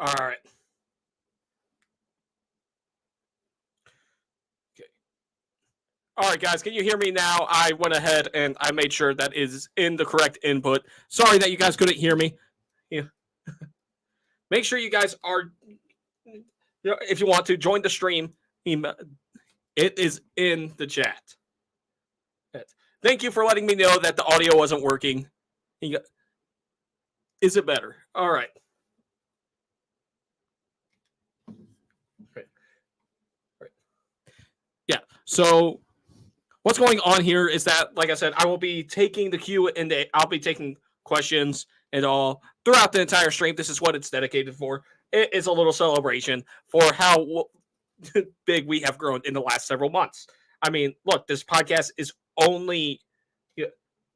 All right. Okay. All right, guys, can you hear me now? I went ahead and I made sure that is in the correct input. Sorry that you guys couldn't hear me. Yeah. Make sure you guys are, if you want to, join the stream. It is in the chat. Thank you for letting me know that the audio wasn't working. Is it better? All right. Yeah. So what's going on here is that, like I said, I will be taking the Q and I'll be taking questions and all throughout the entire stream. This is what it's dedicated for. It is a little celebration for how big we have grown in the last several months. I mean, look, this podcast is only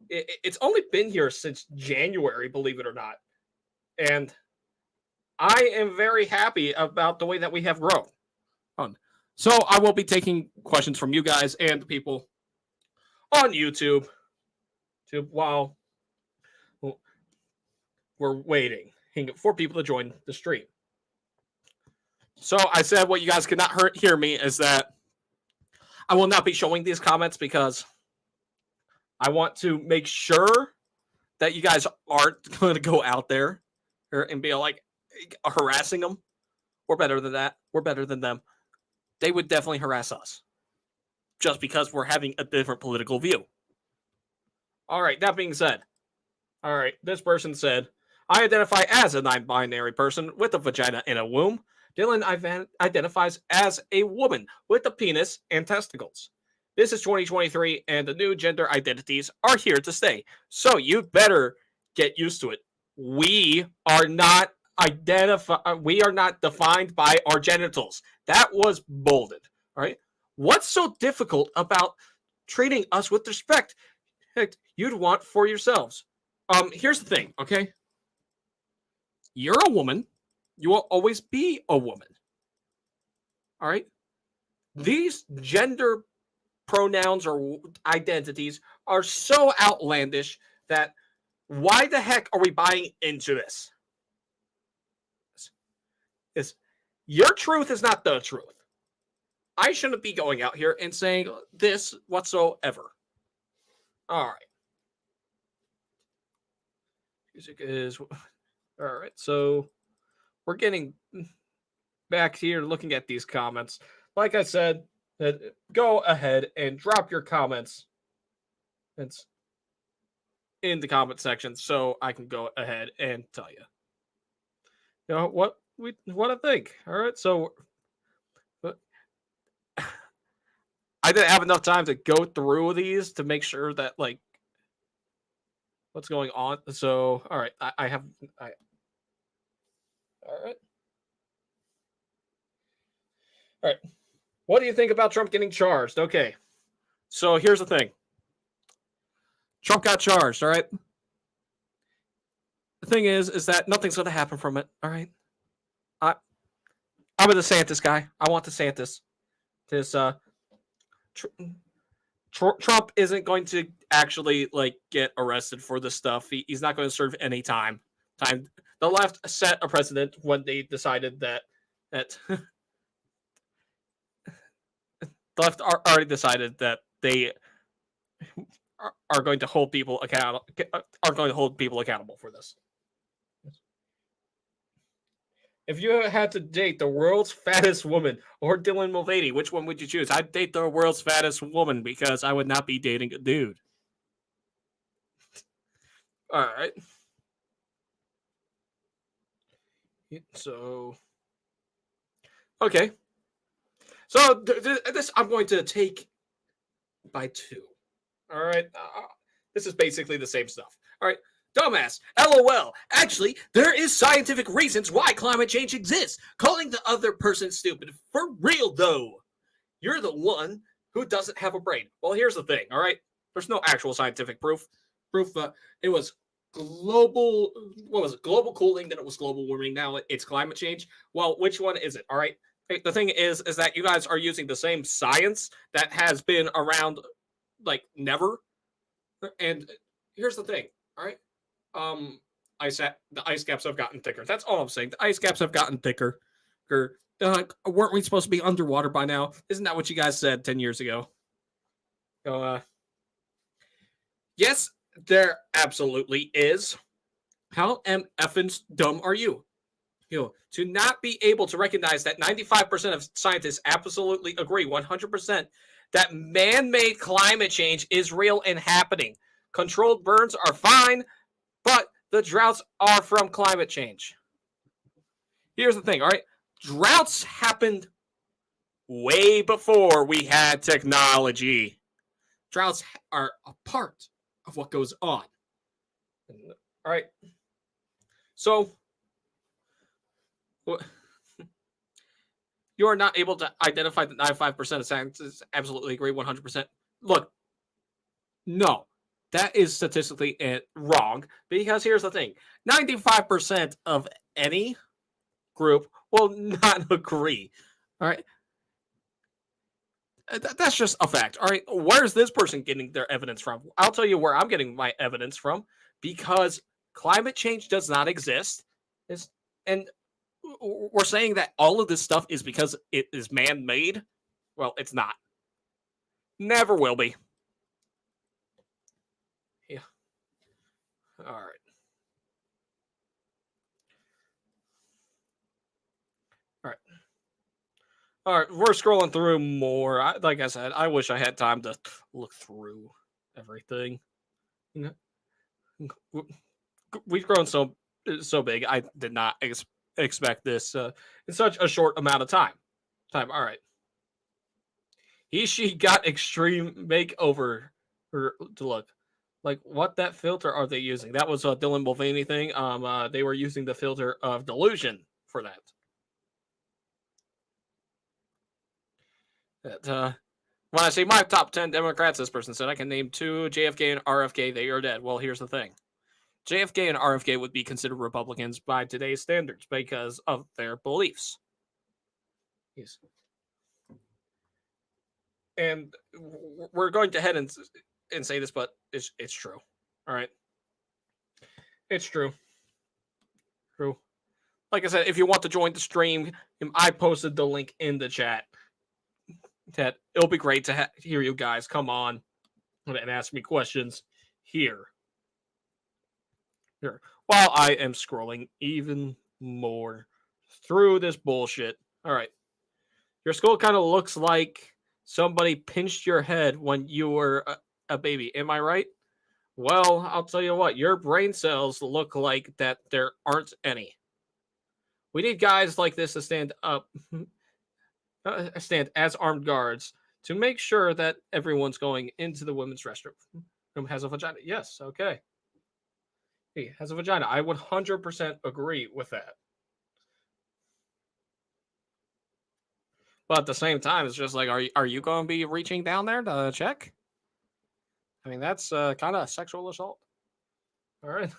it's only been here since January, believe it or not. And I am very happy about the way that we have grown. So I will be taking questions from you guys and the people on YouTube while we're waiting for people to join the stream. So I said what you guys could not hear me is that I will not be showing these comments because I want to make sure that you guys aren't going to go out there and be like harassing them. We're better than that. We're better than them. They would definitely harass us just because we're having a different political view. All right, that being said, all right, this person said, I identify as a non-binary person with a vagina and a womb. Dylan identifies as a woman with a penis and testicles. This is 2023, and the new gender identities are here to stay. So you better get used to it. We are not defined by our genitals. That was bolded. All right. What's so difficult about treating us with respect you'd want for yourselves? Here's the thing, okay? You're a woman. You will always be a woman. All right? These gender pronouns or identities are so outlandish that why the heck are we buying into this? Your truth is not the truth. I shouldn't be going out here and saying this whatsoever. All right. Music is all right. So we're getting back here looking at these comments. Like I said, go ahead and drop your comments. It's in the comment section so I can go ahead and tell you. You know what I think. All right. So I didn't have enough time to go through these to make sure that like what's going on. So all right, I have all right. All right. What do you think about Trump getting charged? Okay. So here's the thing. Trump got charged, all right? The thing is that nothing's going to happen from it, all right? I'm a DeSantis guy. I want DeSantis. This Trump isn't going to actually like get arrested for this stuff. He's not going to serve any time. The left set a precedent when they decided that the left already decided that they are going to hold people accountable. Are going to hold people accountable for this. If you had to date the world's fattest woman or Dylan Mulvaney, which one would you choose? I'd date the world's fattest woman because I would not be dating a dude. All right. So, okay. So this I'm going to take by 2. All right. This is basically the same stuff. All right. Dumbass. LOL. Actually, there is scientific reasons why climate change exists. Calling the other person stupid. For real, though. You're the one who doesn't have a brain. Well, here's the thing, all right? There's no actual scientific proof. It was global, what was it? Global cooling, then it was global warming. Now it's climate change. Well, which one is it, all right? The thing is that you guys are using the same science that has been around like never. And here's the thing, all right? the ice caps have gotten thicker. That's all I'm saying. The ice caps have gotten thicker. Weren't we supposed to be underwater by now? Isn't that what you guys said 10 years ago? So, yes, there absolutely is. How effing dumb are you? To not be able to recognize that 95% of scientists absolutely agree 100% that man-made climate change is real and happening. Controlled burns are fine, but the droughts are from climate change. Here's the thing, all right? Droughts happened way before we had technology. Droughts are a part of what goes on. All right. So, you are not able to identify that 95% of scientists absolutely agree 100%. Look, no, that is statistically wrong, because here's the thing. 95% of any group will not agree. All right. That's just a fact. All right. Where's this person getting their evidence from? I'll tell you where I'm getting my evidence from, because climate change does not exist. And we're saying that all of this stuff is because it is man-made. Well, it's not. Never will be. Yeah. All right. All right, we're scrolling through more. Like I said, I wish I had time to look through everything. We've grown so big. I did not expect this in such a short amount of time. All right. She got extreme makeover to look. Like, what that filter are they using? That was a Dylan Mulvaney thing. They were using the filter of delusion for that. When I say my top 10 Democrats, this person said I can name 2, JFK and RFK. They are dead. Well, here's the thing. JFK and RFK would be considered Republicans by today's standards because of their beliefs. Yes. And we're going to head and say this, but it's true. All right. It's true. True. Like I said, if you want to join the stream, I posted the link in the chat. That it'll be great to hear you guys come on and ask me questions here. While I am scrolling even more through this bullshit. All right. Your skull kind of looks like somebody pinched your head when you were a baby. Am I right? Well, I'll tell you what. Your brain cells look like that there aren't any. We need guys like this to stand up, stand as armed guards to make sure that everyone's going into the women's restroom. Has a vagina. Yes, okay. He has a vagina. I 100% agree with that. But at the same time, it's just like, are you going to be reaching down there to check? I mean, that's kind of sexual assault. All right.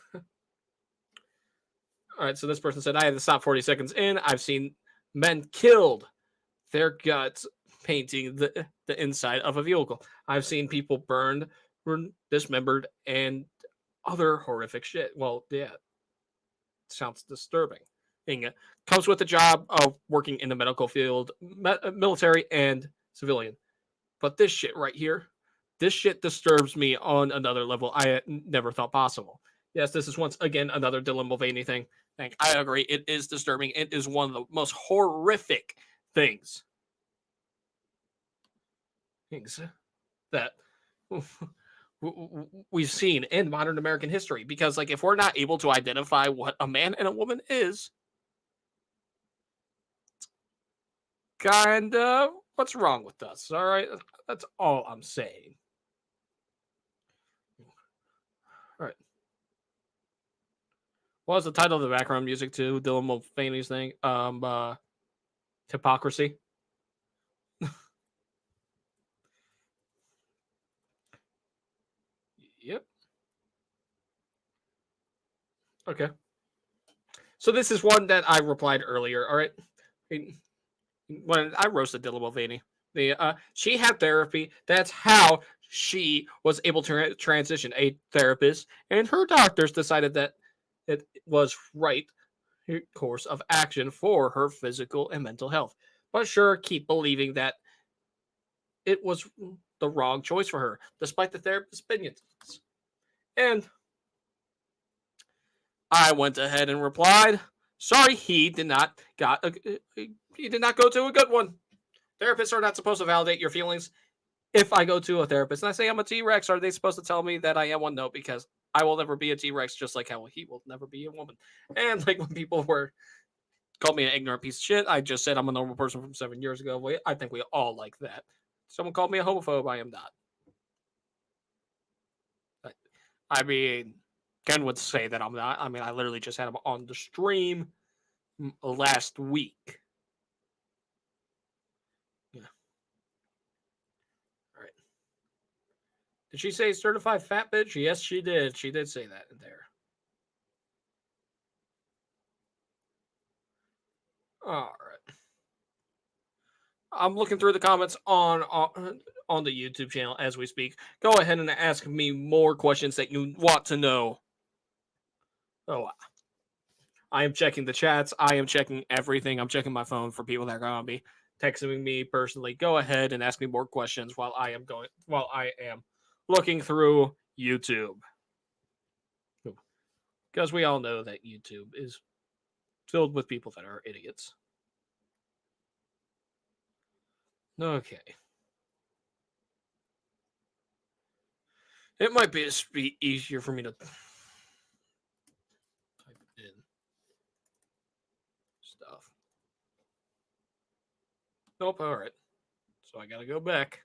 All right, so this person said, I had to stop 40 seconds in. I've seen men killed, their guts painting the inside of a vehicle. I've seen people burned, dismembered, and other horrific shit. Well, yeah, sounds disturbing. It comes with the job of working in the medical field, military and civilian. But this shit right here, this shit disturbs me on another level I never thought possible. Yes, this is once again another Dylan Mulvaney thing. I agree. It is disturbing. It is one of the most horrific things that we've seen in modern American history. Because, like, if we're not able to identify what a man and a woman is, kind of what's wrong with us? All right, that's all I'm saying. All right. What was the title of the background music to Dylan Mulvaney's thing? Hypocrisy. Yep. Okay. So this is one that I replied earlier. All right. When I roasted Dylan Mulvaney, she had therapy. That's how she was able to transition. A therapist and her doctors decided that it was right course of action for her physical and mental health. But sure, keep believing that it was the wrong choice for her, despite the therapist's opinions. And I went ahead and replied, "Sorry, he did not go to a good one. Therapists are not supposed to validate your feelings. If I go to a therapist and I say I'm a T-Rex, are they supposed to tell me that I am one? No, because I will never be a T-Rex, just like how he will never be a woman." And like when people called me an ignorant piece of shit, I just said I'm a normal person from 7 years ago. I think we all like that. Someone called me a homophobe. I am not. I mean, Ken would say that I'm not. I mean, I literally just had him on the stream last week. Yeah. All right. Did she say certified fat bitch? Yes, she did. She did say that in there. All right. I'm looking through the comments on the YouTube channel as we speak. Go ahead and ask me more questions that you want to know. Oh, I am checking the chats. I am checking everything. I'm checking my phone for people that are going to be texting me personally. Go ahead and ask me more questions while I am looking through YouTube. Because we all know that YouTube is filled with people that are idiots. Okay. It might be easier for me to type in stuff. Nope, alright. So I gotta go back.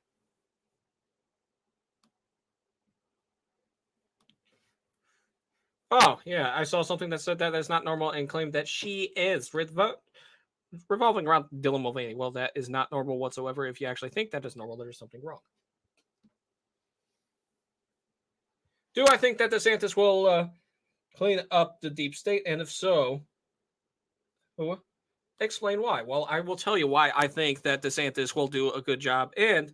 Oh, yeah, I saw something that said that that's not normal and claimed that she is revolving around Dylan Mulvaney. Well, that is not normal whatsoever. If you actually think that is normal, there's something wrong. Do I think that DeSantis will clean up the deep state? And if so, explain why. Well, I will tell you why I think that DeSantis will do a good job and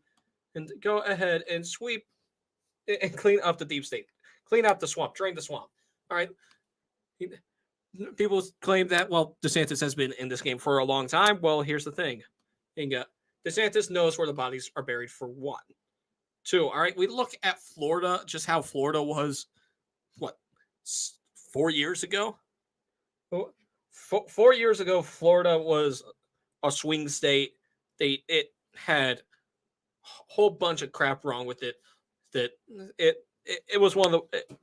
go ahead and sweep and clean up the deep state, clean out the swamp, drain the swamp. All right. People claim that, well, DeSantis has been in this game for a long time. Well, here's the thing. DeSantis knows where the bodies are buried, for one. Two, all right, we look at Florida, just how Florida was, 4 years ago? 4 years ago, Florida was a swing state. It had a whole bunch of crap wrong with it. That it was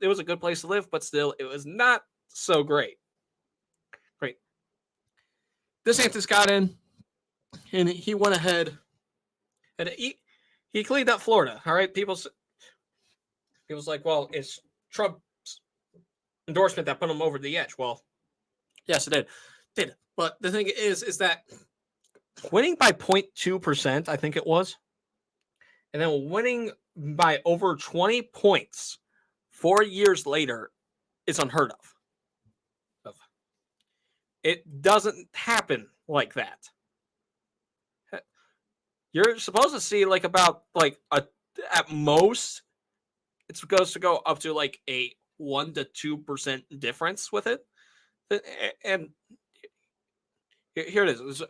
it was a good place to live, but still, it was not so great. Great. DeSantis got in, and he went ahead, and he cleaned up Florida. All right, people's like, well, it's Trump's endorsement that put him over the edge. Well, yes, it did. But the thing is that winning by 0.2%, I think it was, and then winning by over 20 points 4 years later is unheard of. It doesn't happen like that. You're supposed to see at most it's supposed to go up to like a 1 to 2% difference with it. And here it is.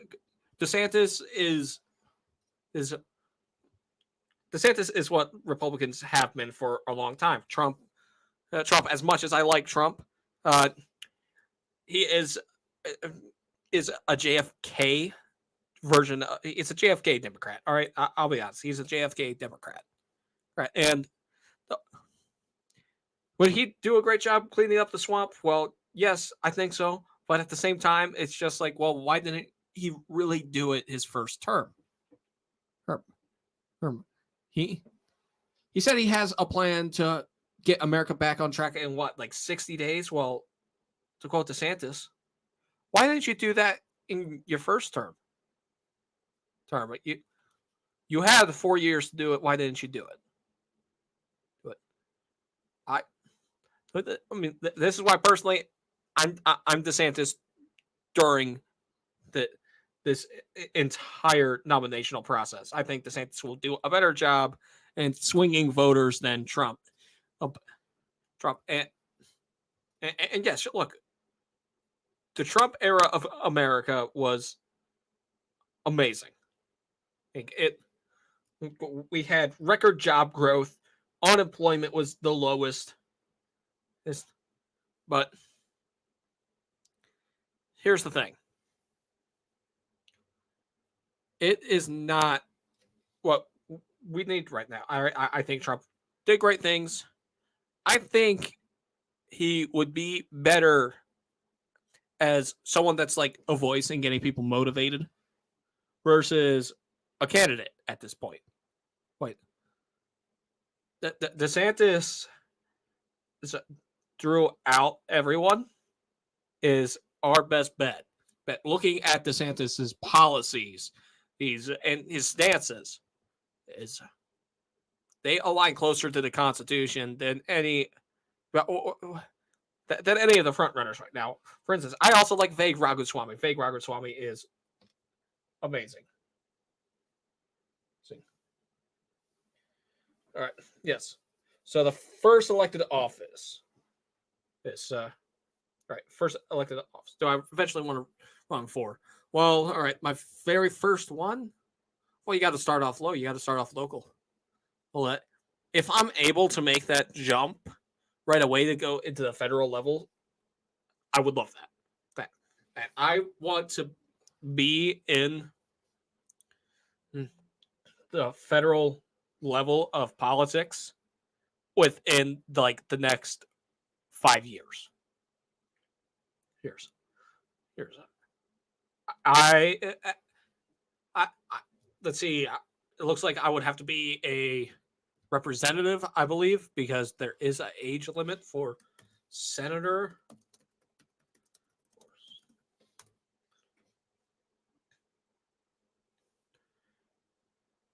DeSantis is what Republicans have been for a long time. Trump, as much as I like Trump, he is a JFK version. It's a JFK Democrat. All right, I'll be honest. He's a JFK Democrat, right? And would he do a great job cleaning up the swamp? Well, yes, I think so. But at the same time, it's just like, well, why didn't he really do it his first term? He said he has a plan to get America back on track in 60 days? Well, to quote DeSantis, why didn't you do that in your first term? You had 4 years to do it. Why didn't you do it? I mean, this is why personally, I'm DeSantis during this entire nominational process. I think DeSantis will do a better job in swinging voters than Trump. And yes, look, the Trump era of America was amazing. We had record job growth, unemployment was the lowest. But here's the thing. It is not what we need right now. I think Trump did great things. I think he would be better as someone that's like a voice and getting people motivated versus a candidate at this point. Wait, DeSantis throughout everyone is our best bet. But looking at DeSantis's policies, and his stances, they align closer to the Constitution than any of the front runners right now. For instance, I also like Vague Raghuswamy. Vague Raghuswamy is amazing. See. All right. Yes. So the first elected office is first elected office. Do I eventually want to run for? Well, all right. My very first one. Well, you got to start off low. You got to start off local. Well, if I'm able to make that jump right away to go into the federal level, I would love that. And I want to be in the federal level of politics within like the next 5 years. Here's I let's see. It looks like I would have to be a representative, I believe, because there is an age limit for senator.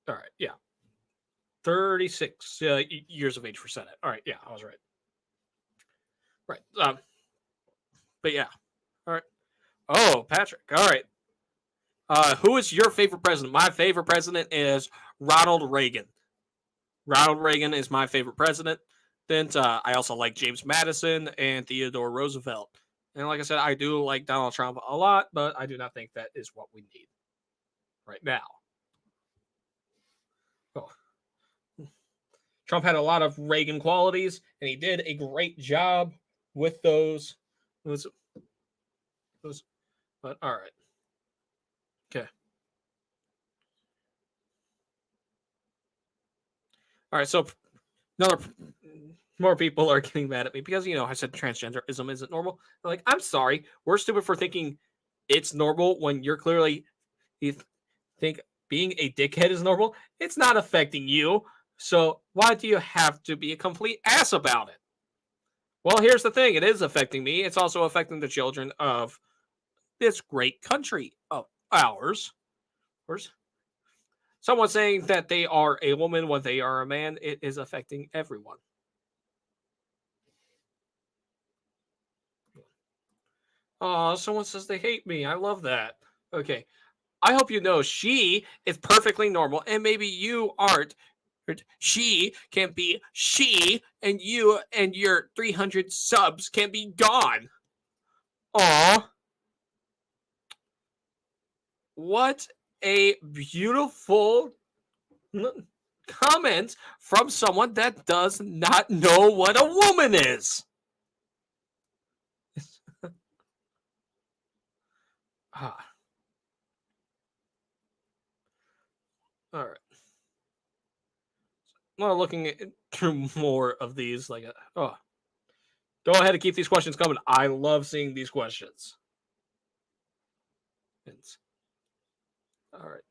All right, yeah. 36 years of age for Senate. All right, yeah, I was right. Right. But yeah. All right. Oh, Patrick. All right. Who is your favorite president? My favorite president is Ronald Reagan. Ronald Reagan is my favorite president. Then I also like James Madison and Theodore Roosevelt. And like I said, I do like Donald Trump a lot, but I do not think that is what we need right now. Oh. Trump had a lot of Reagan qualities, and he did a great job with those. But all right. Okay. All right. So more people are getting mad at me because, I said transgenderism isn't normal. They're like, I'm sorry. We're stupid for thinking it's normal when you think being a dickhead is normal. It's not affecting you. So why do you have to be a complete ass about it? Well, here's the thing. It is affecting me. It's also affecting the children of this great country of ours. Someone saying that they are a woman when they are a man, it is affecting everyone. Oh, someone says they hate me. I love that. Okay. I hope you know she is perfectly normal, and maybe you aren't. She can be she, and you and your 300 subs can be gone. Aw. What a beautiful comment from someone that does not know what a woman is. All right. Well, looking through more of these, go ahead and keep these questions coming. I love seeing these questions. All right.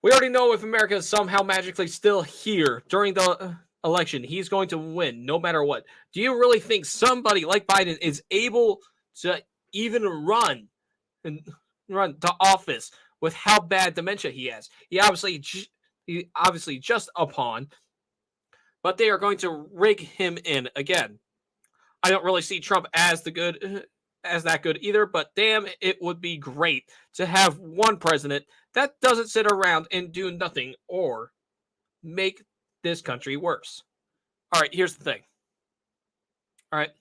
We already know if America is somehow magically still here during the election, he's going to win no matter what. Do you really think somebody like Biden is able to even run to office with how bad dementia he has? He obviously just upon, but they are going to rig him in again. I don't really see Trump as that good either, but damn, it would be great to have one president that doesn't sit around and do nothing or make this country worse. All right, here's the thing. All right.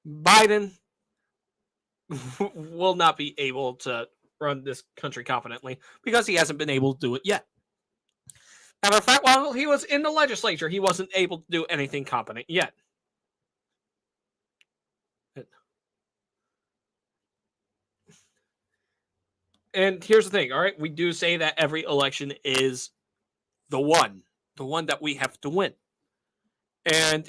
Biden will not be able to run this country confidently because he hasn't been able to do it yet. Matter of fact, while he was in the legislature, he wasn't able to do anything competent yet. And here's the thing, all right? We do say that every election is the one that we have to win. And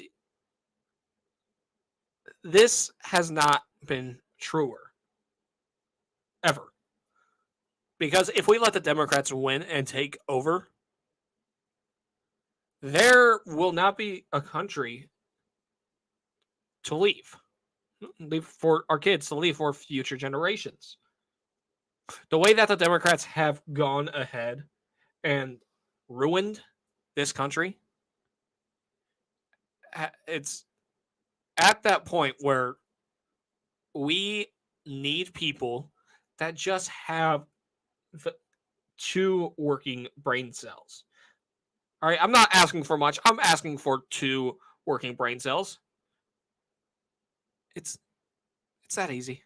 this has not been truer. Ever. Because if we let the Democrats win and take over, there will not be a country to leave for our kids to leave for future generations. The way that the Democrats have gone ahead and ruined this country, it's at that point where we need people that just have 2 working brain cells. All right, I'm not asking for much. I'm asking for 2 working brain cells. It's that easy.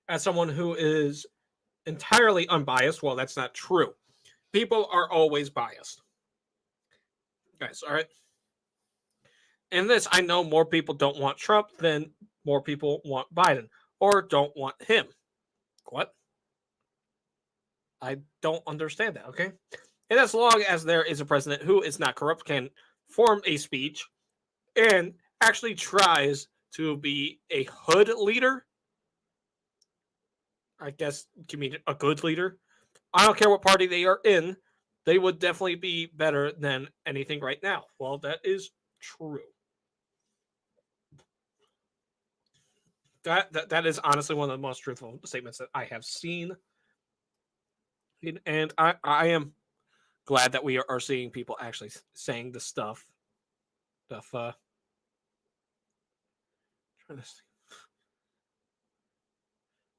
As someone who is entirely unbiased, well, that's not true. People are always biased. Guys, all right? In this, I know more people don't want Trump than more people want Biden or don't want him. What? I don't understand that, okay? And as long as there is a president who is not corrupt, can form a speech and actually tries to be a hood leader, I guess you mean a good leader. I don't care what party they are in, they would definitely be better than anything right now. Well, that is true. That is honestly one of the most truthful statements that I have seen. And I am glad that we are seeing people actually saying the stuff.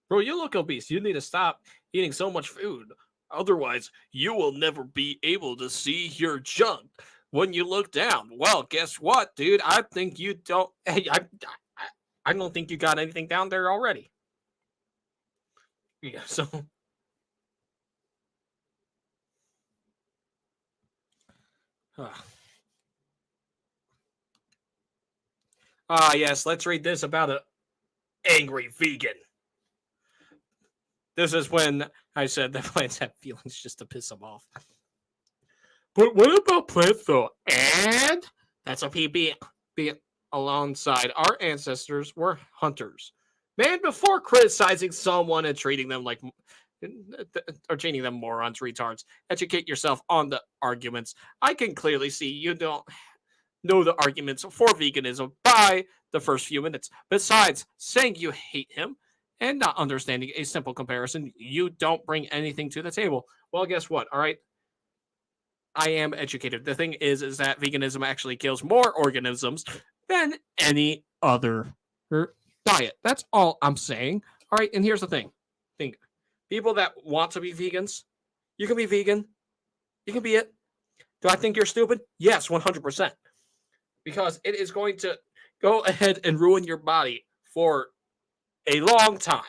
Bro, you look obese. You need to stop eating so much food. Otherwise, you will never be able to see your junk when you look down. Well, guess what, dude? I think you don't. Hey, I don't think you got anything down there already. Yeah, so. Yes, let's read this about an angry vegan. This is when I said that plants have feelings just to piss them off. But what about plants, though? And that's a PB. Alongside our ancestors were hunters. Man, before criticizing someone and treating them like or treating them morons, retards, educate yourself on the arguments. I can clearly see you don't know the arguments for veganism by the first few minutes. Besides saying you hate him and not understanding a simple comparison, you don't bring anything to the table. Well, guess what? All right. I am educated. The thing is that veganism actually kills more organisms than any other diet. That's all I'm saying. All right, and here's the thing. Think people that want to be vegans, you can be vegan. You can be it. Do I think you're stupid? Yes, 100%. Because it is going to go ahead and ruin your body for a long time.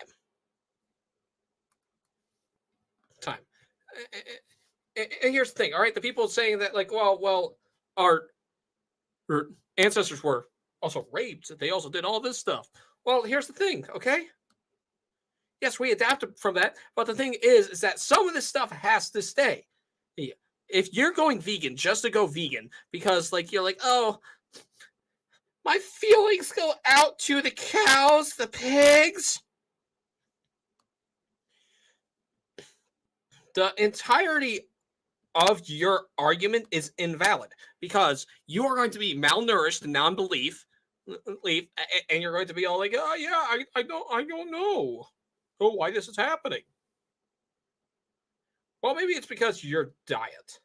And here's the thing, all right? The people saying that, like, well, our ancestors were also raped. They also did all this stuff. Well, here's the thing, okay? Yes, we adapted from that, but the thing is that some of this stuff has to stay. If you're going vegan just to go vegan because, like, you're like, oh, my feelings go out to the cows, the pigs. The entirety of your argument is invalid because you are going to be malnourished and non-belief, and you're going to be all like, oh yeah, I don't know. Oh, why this is happening? Well, maybe it's because your diet.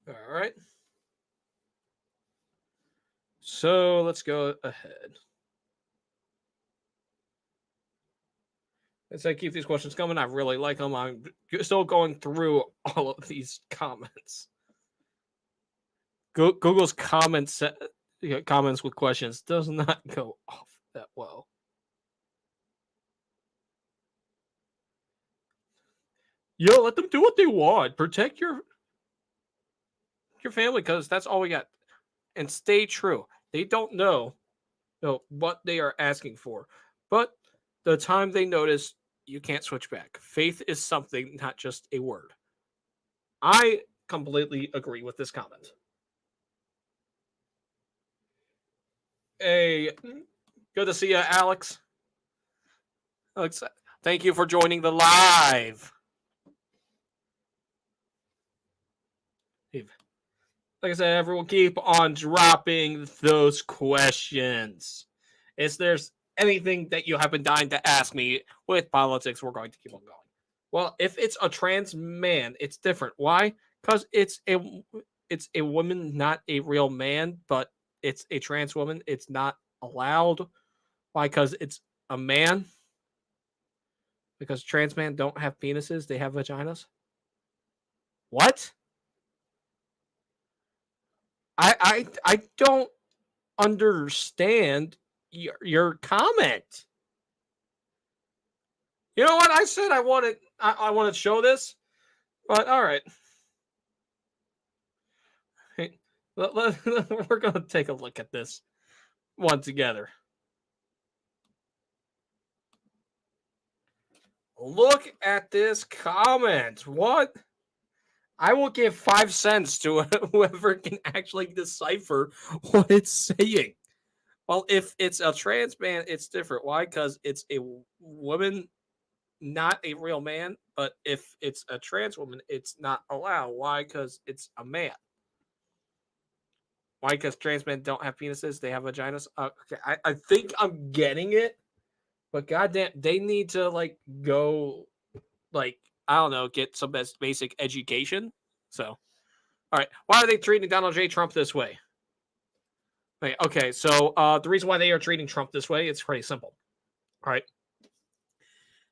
All right. So let's go ahead. As I keep these questions coming, I really like them. I'm still going through all of these comments. Google's comments with questions does not go off that well. Yo, let them do what they want. Protect your family, because that's all we got. And stay true. They don't know what they are asking for. But the time they notice, you can't switch back. Faith is something, not just a word. I completely agree with this comment. Hey, good to see you, Alex. Alex, thank you for joining the live. Like I said, everyone keep on dropping those questions. If there's anything that you have been dying to ask me with politics, we're going to keep on going. Well, if it's a trans man, it's different. Why? Because it's a woman, not a real man, but it's a trans woman. It's not allowed. Why? Because it's a man. Because trans men don't have penises, they have vaginas. What? I don't understand your comment. You know what? I said I wanted to show this, but all right. Hey, we're going to take a look at this one together. Look at this comment. What? I will give 5 cents to whoever can actually decipher what it's saying. Well, if it's a trans man, it's different. Why? Because it's a woman, not a real man. But if it's a trans woman, it's not allowed. Why? Because it's a man. Why? Because trans men don't have penises; they have vaginas. Okay, I think I'm getting it, but goddamn, they need to go, I don't know, get some basic education. So, all right, why are they treating Donald J. Trump this way? Okay, so the reason why they are treating Trump this way, it's pretty simple. All right,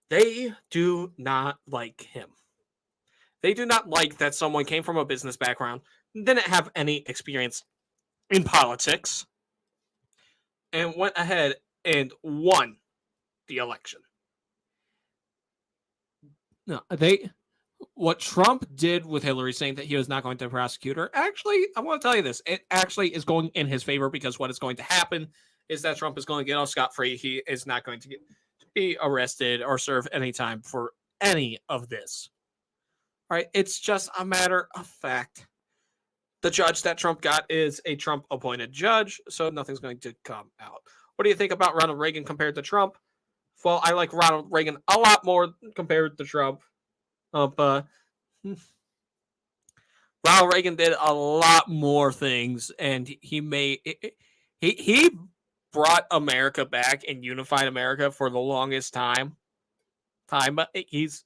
they do not like him. They do not like that someone came from a business background, didn't have any experience in politics, and went ahead and won the election. No, what Trump did with Hillary, saying that he was not going to prosecute her, actually, I want to tell you this. It actually is going in his favor, because what is going to happen is that Trump is going to get off scot-free. He is not going to be arrested or serve any time for any of this. All right, it's just a matter of fact. The judge that Trump got is a Trump-appointed judge, so nothing's going to come out. What do you think about Ronald Reagan compared to Trump? Well, I like Ronald Reagan a lot more compared to Trump. Ronald Reagan did a lot more things, and he brought America back and unified America for the longest time. But he's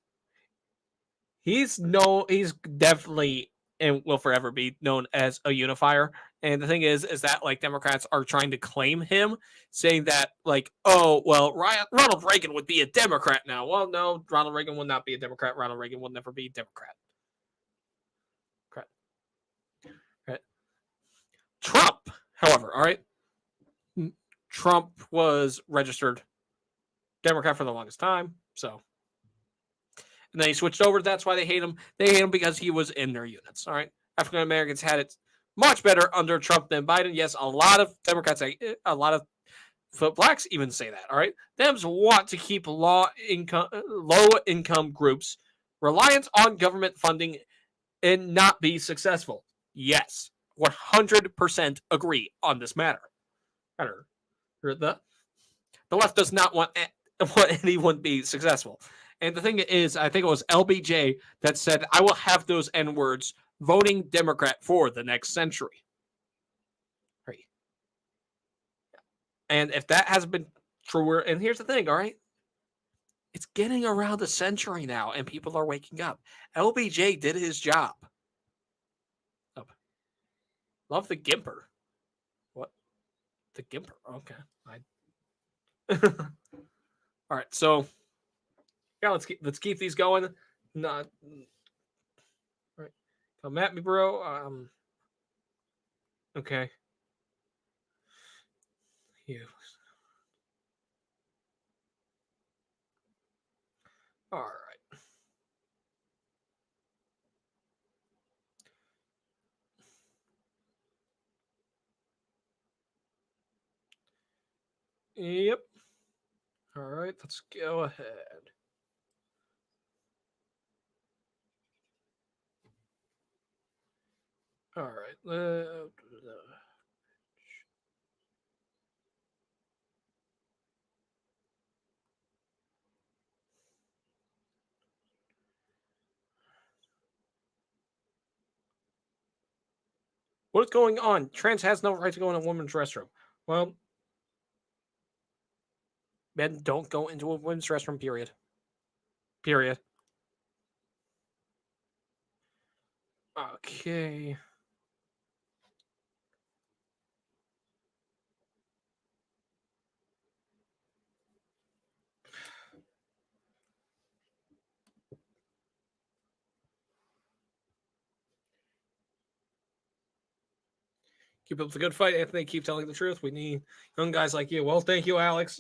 definitely and will forever be known as a unifier. And the thing is that Democrats are trying to claim him, saying that oh well, Ronald Reagan would be a Democrat now. Well, no, Ronald Reagan will not be a Democrat. Ronald Reagan will never be a Democrat. Right. Trump, however, all right, Trump was registered Democrat for the longest time, so. And then he switched over. That's why they hate him. They hate him because he was in their units. All right. African Americans had it much better under Trump than Biden. Yes, a lot of Democrats, a lot of blacks even say that. All right. Dems want to keep low income groups reliant on government funding and not be successful. Yes, 100% agree on this matter. The left does not want anyone to be successful. And the thing is, I think it was LBJ that said, I will have those N-words voting Democrat for the next century. Right. And if that hasn't been truer, and here's the thing, all right? It's getting around a century now, and people are waking up. LBJ did his job. Oh. Love the Gimper. What? The Gimper. Okay. All right, so Yeah, let's keep these going. Not right. Come at me, bro. Okay. You. All right. Yep. All right. Let's go ahead. All right. What is going on? Trans has no right to go in a woman's restroom. Well, men don't go into a women's restroom. Period. Period. Okay. Keep up the good fight, Anthony. Keep telling the truth. We need young guys like you. Well, thank you, Alex.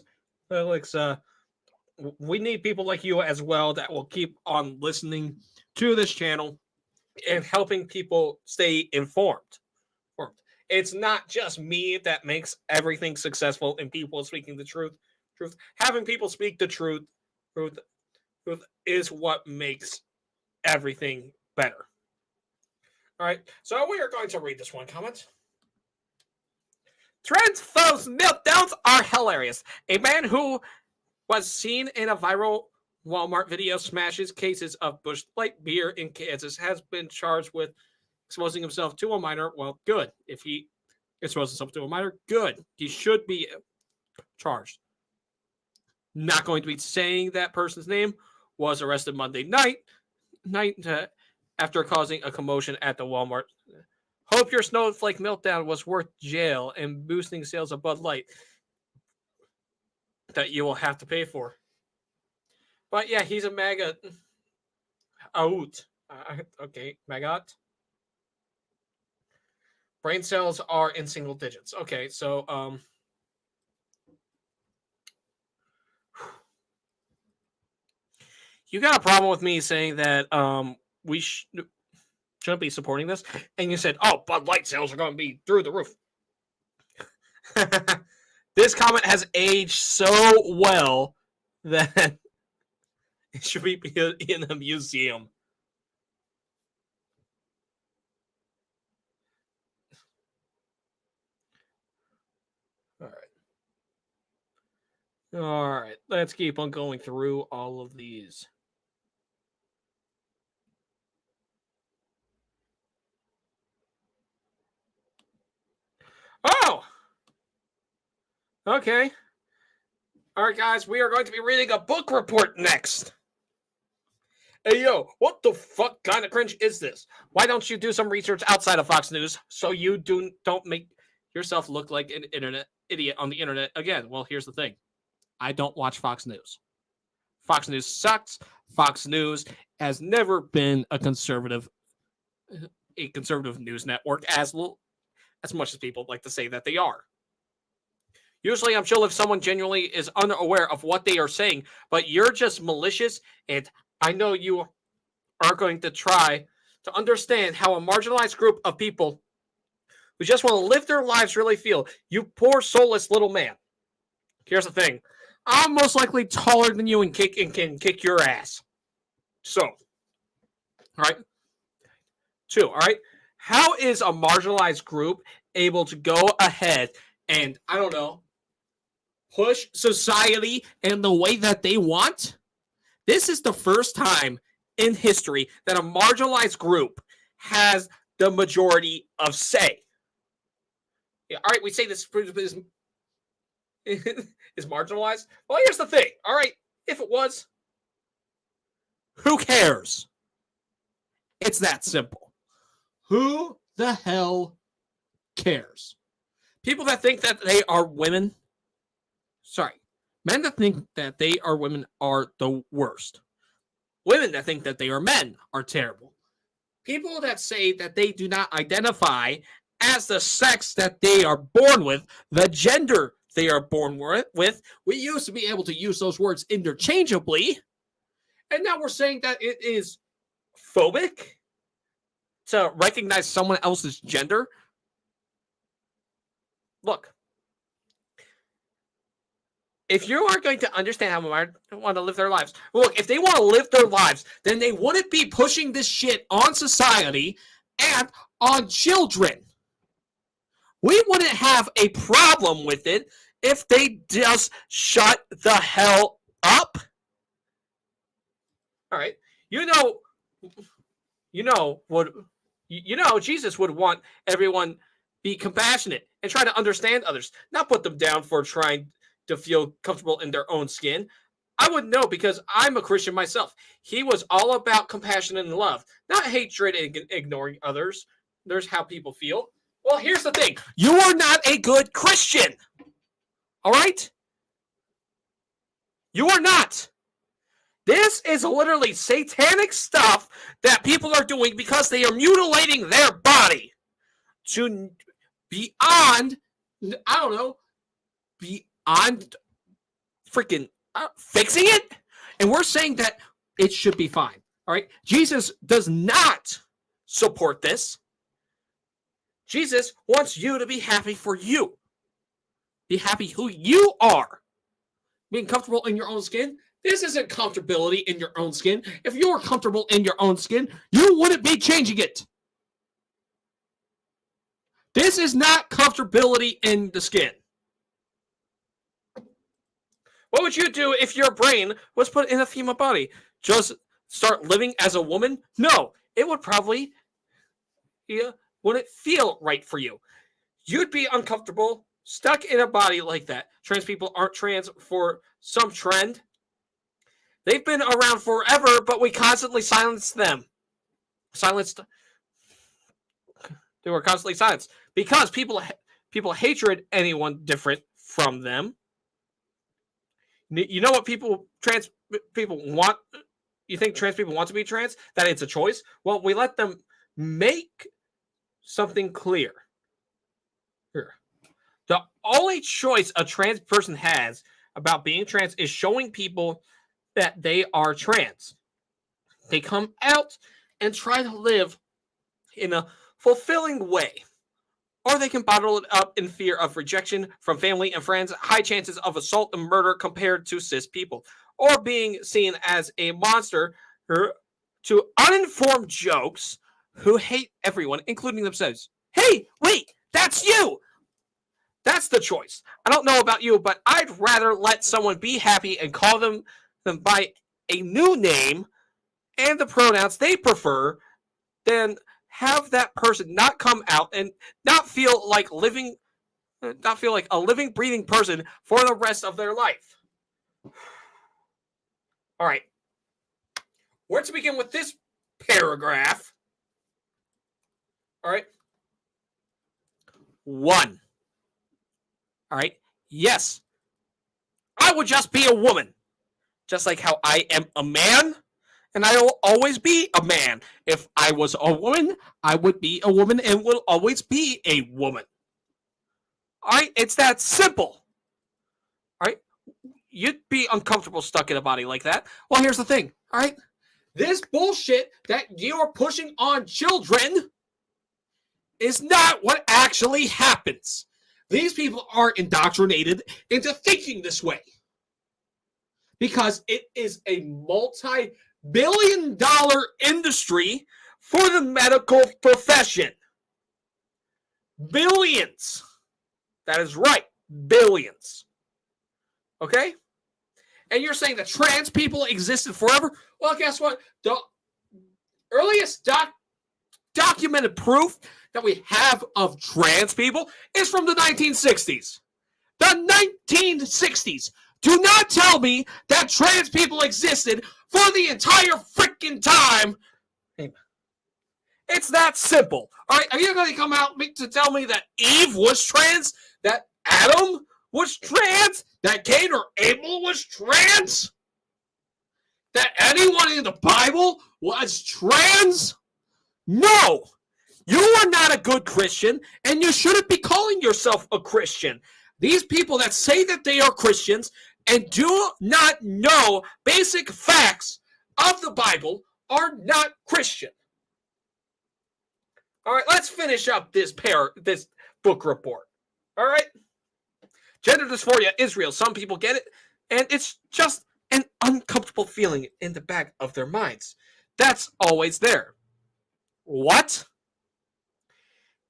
Alex, we need people like you as well that will keep on listening to this channel and helping people stay informed. It's not just me that makes everything successful and people speaking the truth. Having people speak the truth is what makes everything better. All right, so we are going to read this one comment. Trans foes meltdowns are hilarious. A man who was seen in a viral Walmart video smashes cases of Busch Light beer in Kansas has been charged with exposing himself to a minor. Well, good. If he exposes himself to a minor, good. He should be charged. Not going to be saying that person's name. Was arrested Monday night after causing a commotion at the Walmart. Hope your snowflake meltdown was worth jail and boosting sales of Bud Light that you will have to pay for. But yeah, he's a maggot. Out. Okay, maggot. Brain cells are in single digits. Okay, so you got a problem with me saying that we shouldn't be supporting this, and you said, "Oh, Bud Light sales are going to be through the roof." This comment has aged so well that it should be in a museum. All right. All right. Let's keep on going through all of these. Oh! Okay. All right, guys. We are going to be reading a book report next. Hey, yo, what the fuck kind of cringe is this? Why don't you do some research outside of Fox News so you don't make yourself look like an internet idiot on the internet again? Well, here's the thing. I don't watch Fox News. Fox News sucks. Fox News has never been a conservative news network as much as people like to say that they are. Usually I'm chill if someone genuinely is unaware of what they are saying, but you're just malicious, and I know you are going to try to understand how a marginalized group of people who just want to live their lives really feel. You poor soulless little man. Here's the thing. I'm most likely taller than you and can kick your ass. So, all right. 2, all right. How is a marginalized group able to go ahead and, I don't know, push society in the way that they want? This is the first time in history that a marginalized group has the majority of say. Yeah, all right, we say this is marginalized. Well, here's the thing. All right, if it was, who cares? It's that simple. Who the hell cares? People that think that they are women, men that think that they are women are the worst. Women that think that they are men are terrible. People that say that they do not identify as the sex that they are born with, the gender they are born with. We used to be able to use those words interchangeably, and now we're saying that it is phobic to recognize someone else's gender. Look, if you are going to understand how women want to live their lives, look, if they want to live their lives, then they wouldn't be pushing this shit on society and on children. We wouldn't have a problem with it if they just shut the hell up. All right. Jesus would want everyone be compassionate and try to understand others, not put them down for trying to feel comfortable in their own skin. I wouldn't know because I'm a Christian myself. He was all about compassion and love, not hatred and ignoring others. There's how people feel. Well, here's the thing. You are not a good Christian. All right? You are not. This is literally satanic stuff that people are doing because they are mutilating their body to beyond, I don't know, beyond freaking fixing it. And we're saying that it should be fine. All right? Jesus does not support this. Jesus wants you to be happy for you. Be happy who you are. Being comfortable in your own skin. This isn't comfortability in your own skin. If you were comfortable in your own skin, you wouldn't be changing it. This is not comfortability in the skin. What would you do if your brain was put in a female body? Just start living as a woman? No, it would probably wouldn't feel right for you. You'd be uncomfortable, stuck in a body like that. Trans people aren't trans for some trend. They've been around forever, but we constantly silence them. They were constantly silenced because people hatred anyone different from them. You know what trans people want? You think trans people want to be trans? That it's a choice? Well, we let them make something clear. Here. The only choice a trans person has about being trans is showing people that they are trans. They come out and try to live in a fulfilling way. Or they can bottle it up in fear of rejection from family and friends, high chances of assault and murder compared to cis people, or being seen as a monster to uninformed jokes who hate everyone, including themselves. Hey, wait, that's you! That's the choice. I don't know about you, but I'd rather let someone be happy and call them by a new name and the pronouns they prefer than have that person not come out and not feel like a living, breathing person for the rest of their life. All right. Where to begin with this paragraph? All right. 1. All right. Yes. I would just be a woman. Just like how I am a man, and I will always be a man. If I was a woman, I would be a woman and will always be a woman. All right? It's that simple. All right? You'd be uncomfortable stuck in a body like that. Well, here's the thing. All right? This bullshit that you're pushing on children is not what actually happens. These people are indoctrinated into thinking this way. Because it is a multi-billion-dollar industry for the medical profession. Billions. That is right. Billions. Okay? And you're saying that trans people existed forever? Well, guess what? The earliest documented proof that we have of trans people is from the 1960s. The 1960s. Do not tell me that trans people existed for the entire freaking time. It's that simple. All right, are you going to come out to tell me that Eve was trans? That Adam was trans? That Cain or Abel was trans? that anyone in the Bible was trans? No! You are not a good Christian, and you shouldn't be calling yourself a Christian. These people that say that they are Christians and do not know basic facts of the Bible are not Christian. All right, let's finish up this book report. All right? Gender dysphoria is real. Some people get it, and it's just an uncomfortable feeling in the back of their minds. That's always there. What?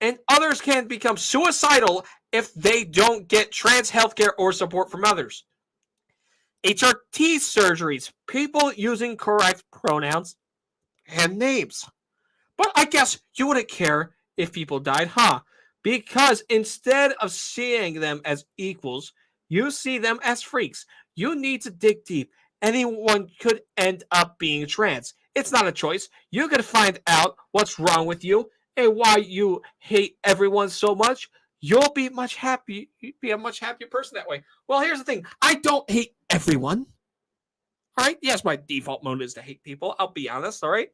And others can become suicidal if they don't get trans healthcare or support from others. HRT surgeries, people using correct pronouns and names. But I guess you wouldn't care if people died, huh? Because instead of seeing them as equals, you see them as freaks. You need to dig deep. Anyone could end up being trans. It's not a choice. You can find out what's wrong with you and why you hate everyone so much. You'll be much happy. You'd be a much happier person that way. Well, here's the thing. I don't hate everyone. All right? Yes, my default mode is to hate people. I'll be honest, all right?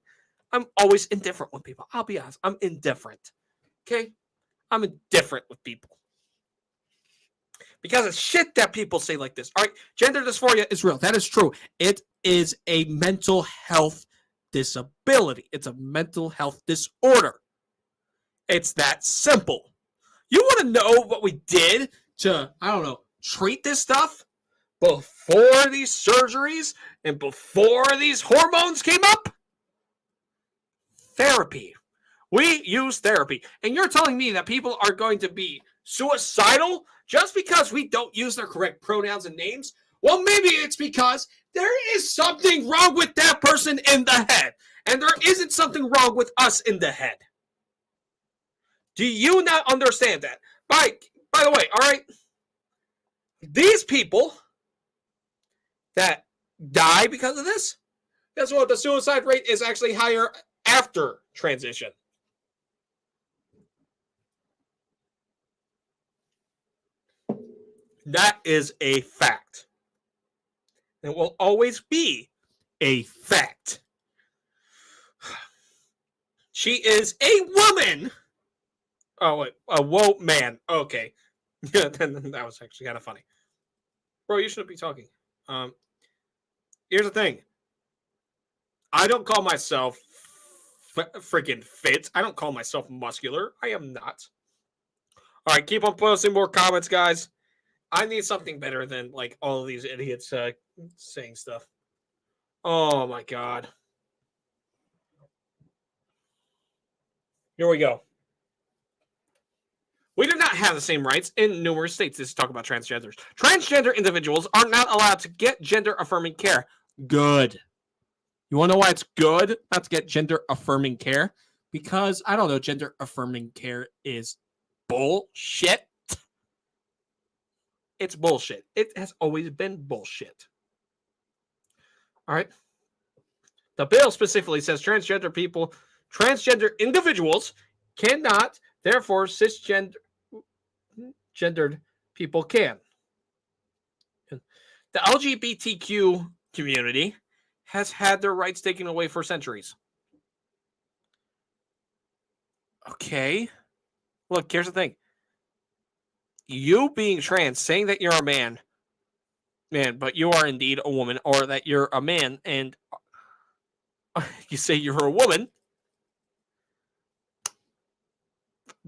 I'm always indifferent with people. I'll be honest. I'm indifferent. Okay? I'm indifferent with people. Because it's shit that people say like this. All right? Gender dysphoria is real. That is true. It is a mental health disability. It's a mental health disorder. It's that simple. You want to know what we did to, I don't know, treat this stuff before these surgeries and before these hormones came up? Therapy. We use therapy. And you're telling me that people are going to be suicidal just because we don't use their correct pronouns and names? Well, maybe it's because there is something wrong with that person in the head. And there isn't something wrong with us in the head. Do you not understand that? By the way, all right, these people that die because of this, guess what? The suicide rate is actually higher after transition. That is a fact. It will always be a fact. She is a woman. Oh, wait. A woke man. Okay. That was actually kind of funny. Bro, you shouldn't be talking. Here's the thing. I don't call myself freaking fit. I don't call myself muscular. I am not. All right, keep on posting more comments, guys. I need something better than like all of these idiots saying stuff. Oh my god. Here we go. We do not have the same rights in numerous states. This is talking about transgenders. Transgender individuals are not allowed to get gender-affirming care. Good. You want to know why it's good not to get gender-affirming care? Because, I don't know, gender-affirming care is bullshit. It's bullshit. It has always been bullshit. All right? The bill specifically says transgender individuals cannot, therefore cisgendered people can. The LGBTQ community has had their rights taken away for centuries. Okay. Look, here's the thing. You being trans, saying that you're a man, but you are indeed a woman, or that you're a man and you say you're a woman,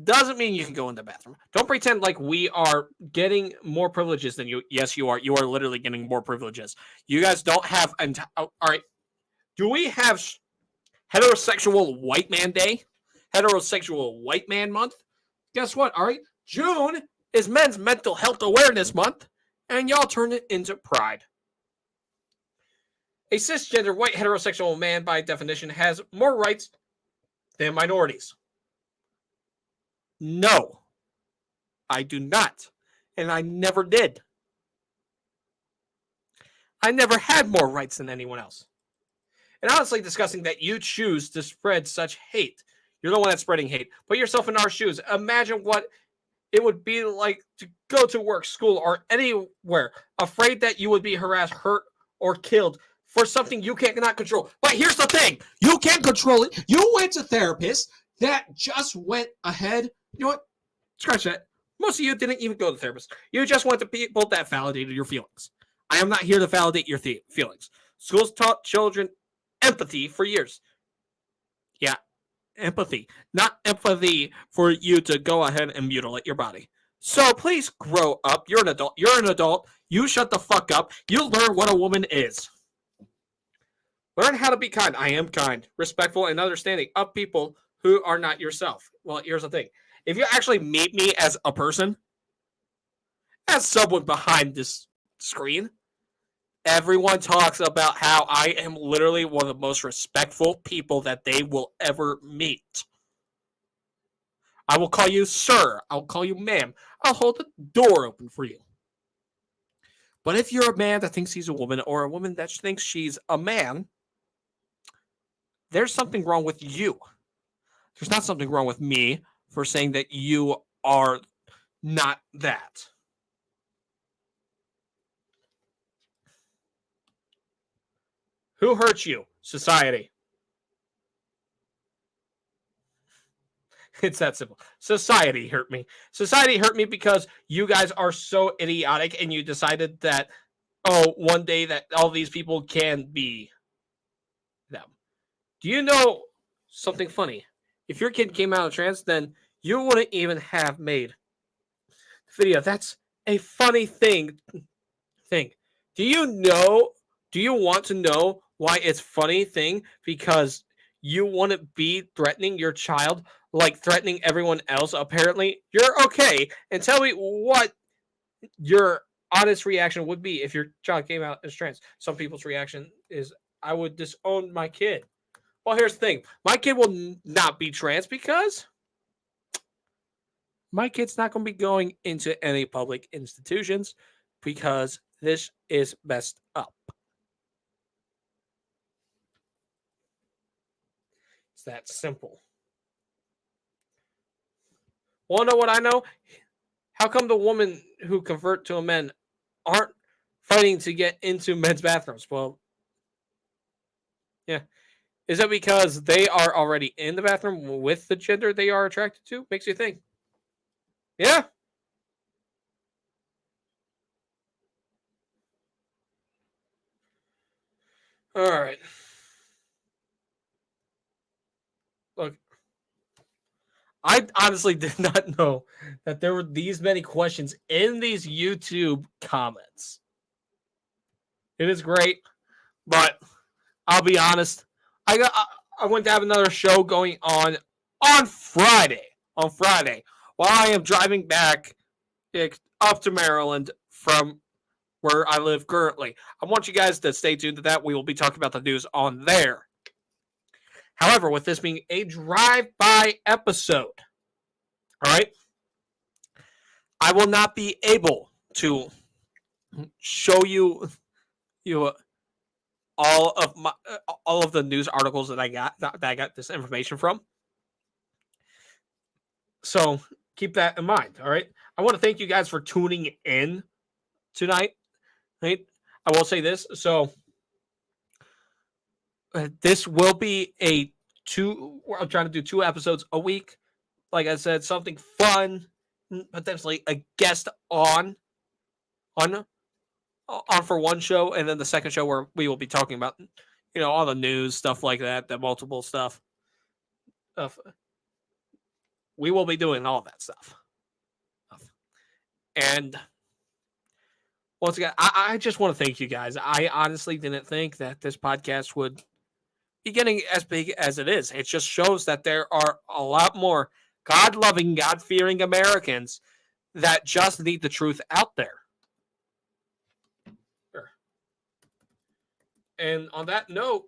doesn't mean you can go in the bathroom. Don't pretend like we are getting more privileges than you. Yes, you are. You are literally getting more privileges. You guys don't have... all right. Do we have heterosexual white man day? Heterosexual white man month? Guess what? All right. June is men's mental health awareness month, and y'all turn it into pride. A cisgender white heterosexual man, by definition, has more rights than minorities. No, I do not. And I never did. I never had more rights than anyone else. And honestly, disgusting that you choose to spread such hate. You're the one that's spreading hate. Put yourself in our shoes. Imagine what it would be like to go to work, school, or anywhere, afraid that you would be harassed, hurt, or killed for something you cannot control. But here's the thing. You can't control it. You went to therapists that just went ahead. You know what? Scratch that. Most of you didn't even go to therapist. You just went to people that validated your feelings. I am not here to validate your feelings. Schools taught children empathy for years. Yeah, empathy. Not empathy for you to go ahead and mutilate your body. So please grow up. You're an adult. You're an adult. You shut the fuck up. You learn what a woman is. Learn how to be kind. I am kind, respectful, and understanding of people who are not yourself. Well, here's the thing. If you actually meet me as a person, as someone behind this screen, everyone talks about how I am literally one of the most respectful people that they will ever meet. I will call you sir. I'll call you ma'am. I'll hold the door open for you. But if you're a man that thinks he's a woman or a woman that thinks she's a man, there's something wrong with you. There's not something wrong with me for saying that you are not that. Who hurt you? Society. It's that simple. Society hurt me. Society hurt me because you guys are so idiotic and you decided that, one day that all these people can be them. Do you know something funny? If your kid came out of trans, then you wouldn't even have made the video. That's a funny thing. Do you want to know why it's funny thing? Because you wouldn't be threatening your child like threatening everyone else. Apparently, you're okay. And tell me what your honest reaction would be if your child came out as trans. Some people's reaction is, I would disown my kid. Well, here's the thing. My kid will not be trans because my kid's not going to be going into any public institutions because this is messed up. It's that simple. Want to know what I know? How come the women who convert to a man aren't fighting to get into men's bathrooms? Well, yeah. Is that because they are already in the bathroom with the gender they are attracted to? Makes you think. Yeah. All right. Look, I honestly did not know that there were these many questions in these YouTube comments. It is great, but I'll be honest. I went to have another show going on Friday. While I am driving back up to Maryland from where I live currently. I want you guys to stay tuned to that. We will be talking about the news on there. However, with this being a drive-by episode, all right, I will not be able to show you all of the news articles that I got this information from. So keep that in mind. All right. I want to thank you guys for tuning in tonight. Right. I will say this. So this will be I'm trying to do 2 episodes a week. Like I said, something fun, potentially a guest on for one show, and then the second show where we will be talking about, all the news, stuff like that, the multiple stuff. We will be doing all that stuff. And once again, I just want to thank you guys. I honestly didn't think that this podcast would be getting as big as it is. It just shows that there are a lot more God-loving, God-fearing Americans that just need the truth out there. And on that note,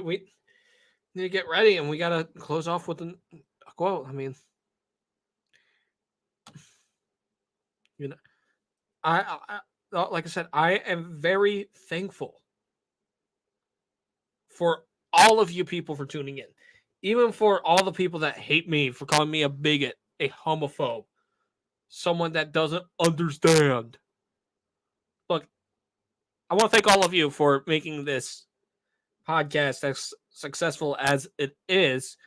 we need to get ready, and we got to close off with a quote. I mean, I like I said, I am very thankful for all of you people for tuning in, even for all the people that hate me for calling me a bigot, a homophobe, someone that doesn't understand. look, I want to thank all of you for making this podcast as successful as it is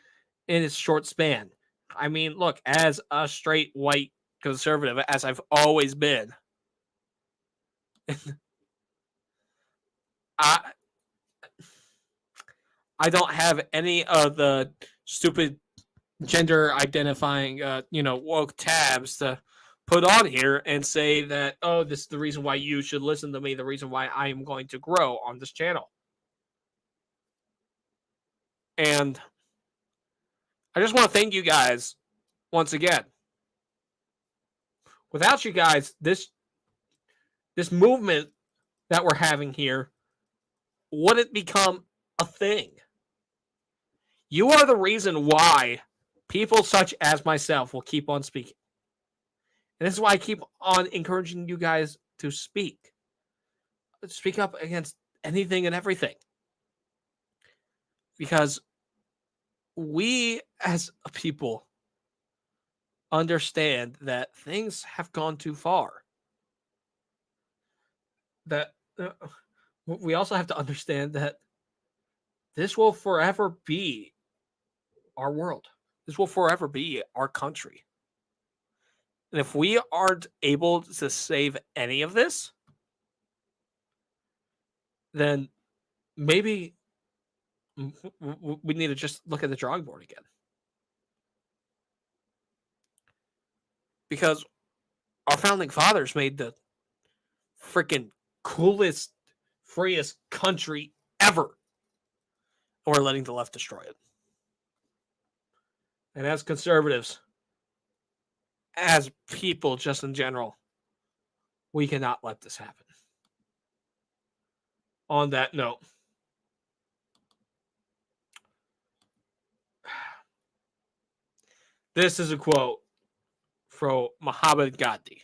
in its short span. I mean, look, as a straight white conservative, as I've always been, I I don't have any of the stupid gender identifying, woke tabs to put on here and say that, oh, this is the reason why you should listen to me, the reason why I am going to grow on this channel. And I just want to thank you guys once again. Without you guys, this movement that we're having here wouldn't become a thing. You are the reason why people such as myself will keep on speaking. And this is why I keep on encouraging you guys to speak. Speak up against anything and everything. Because we as a people understand that things have gone too far. That we also have to understand that this will forever be our world. This will forever be our country. And if we aren't able to save any of this, then maybe we need to just look at the drawing board again. Because our founding fathers made the freaking coolest, freest country ever. And we're letting the left destroy it. And as conservatives, as people just in general, we cannot let this happen. On that note, this is a quote from Mahatma Gandhi.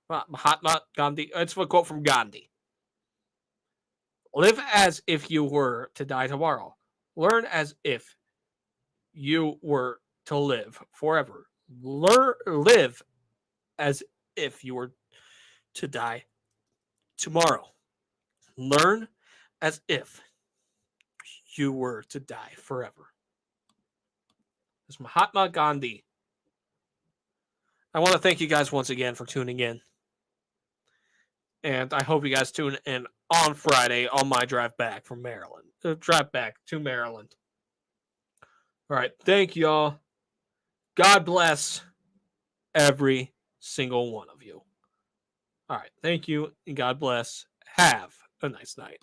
It's a quote from Gandhi. Live as if you were to die tomorrow. Learn as if you were to live forever. Live as if you were to die tomorrow. Learn as if you were to die forever. It's Mahatma Gandhi. I want to thank you guys once again for tuning in. And I hope you guys tune in on Friday on my drive back from Maryland. Drive back to Maryland. All right. Thank y'all. God bless every single one of you. All right. Thank you and God bless. Have a nice night.